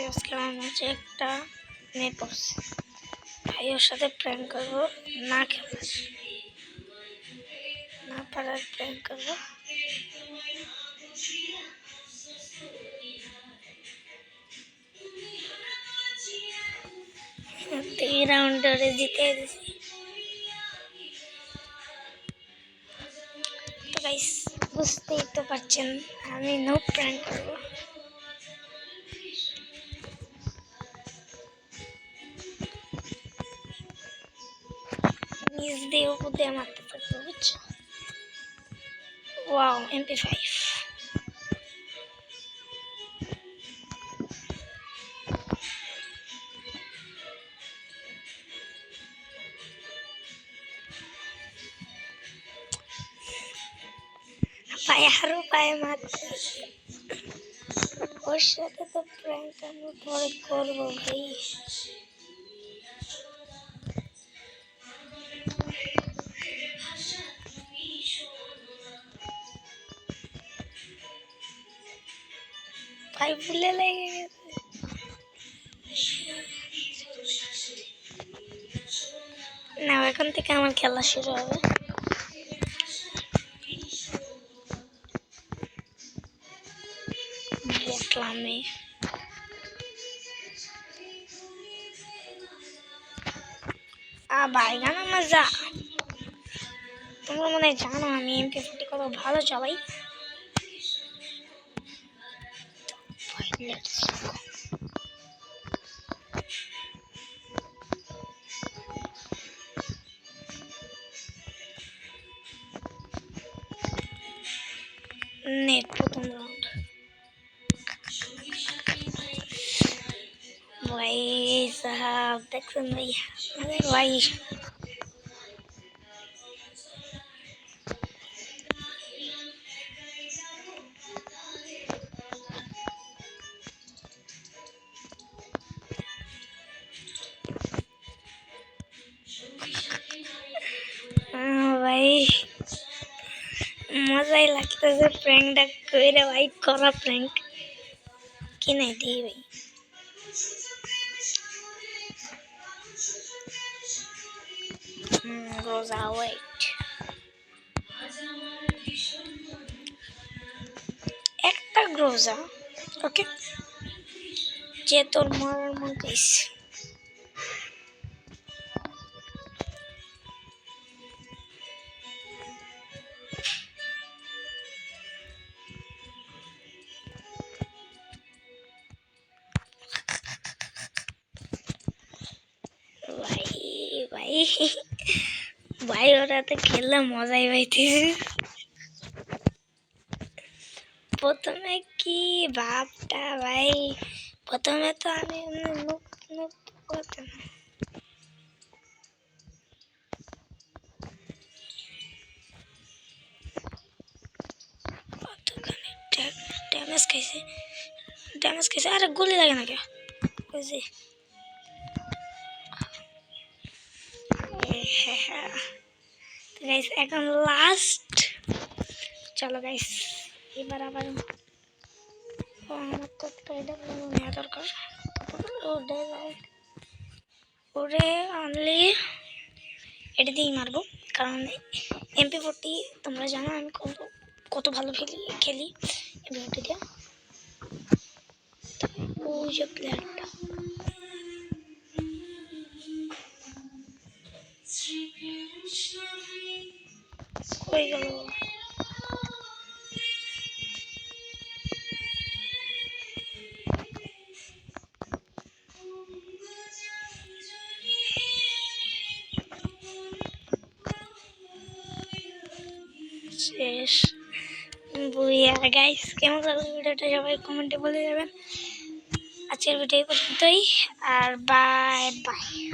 আজকে আমার মাঝে একটা মেয়ে পড়ছে, ভাই ওর সাথে প্র্যাঙ্ক করবো, না খেলার না পারার প্র্যাঙ্ক করবো। এই রাউন্ডে জিতে দিছি। তো গাইস বুঝতেই তো পারছেন আমি নো প্র্যাঙ্ক করবো। নিজ দিয়ে উপর দিয়ে মারতে পারবো, বুঝছো? Wow, MP5। পায়ে আরো পায়ে মারতে, ওর সাথে তো প্র্যাঙ্ক আমি পরে করবো ভাই। ভাই ভুলে লেগে গেছে। না, এখন থেকে আমার খেলা শুরু হবে। দেখলামে বাইগান মজা। তোমরা মনে হয় জানো আমি MP40 কত ভালো চালাই। নেট প্রথম রাউন্ড। ভাই সাহাব দেখছেন ভাই, আরে ভাই ভাই মজাই লাগতেছে প্র্যাঙ্কটা কইরা ভাই, করা প্র্যাঙ্ক কি নাই দিই ভাই। রোজা ওয়েট একটা গ্রোজা, ওকে যে তোর মরার মন চাইছে। ভাই ভাই ভাই ওরা তো খেললে মজাই পাইতেছে। প্রথমে কি ভাবটা ভাই, প্রথমে তো আমি নুক নুক করতাম। ড্যামেজ খাইছে, ড্যামেজ খাইছে। আরে গুলি লাগে না কে বুঝি। গাইস এখন লাস্ট, চলো গাইস এবার আবার আমার তো এটা নেওয়া দরকার। ওরে অনলি এটা দিয়েই মারবো, কারণ MP40 তোমরা জানো আমি কত ভালো খেলি MP40 দিয়ে। ওই যে প্লেয়ারটা কই গেল? শেষ বুইয়া। গাইস কেমন লাগলো ভিডিওটা সবাই কমেন্টে বলে যাবেন। আজকের ভিডিও পর্যন্তই, আর বাই বাই।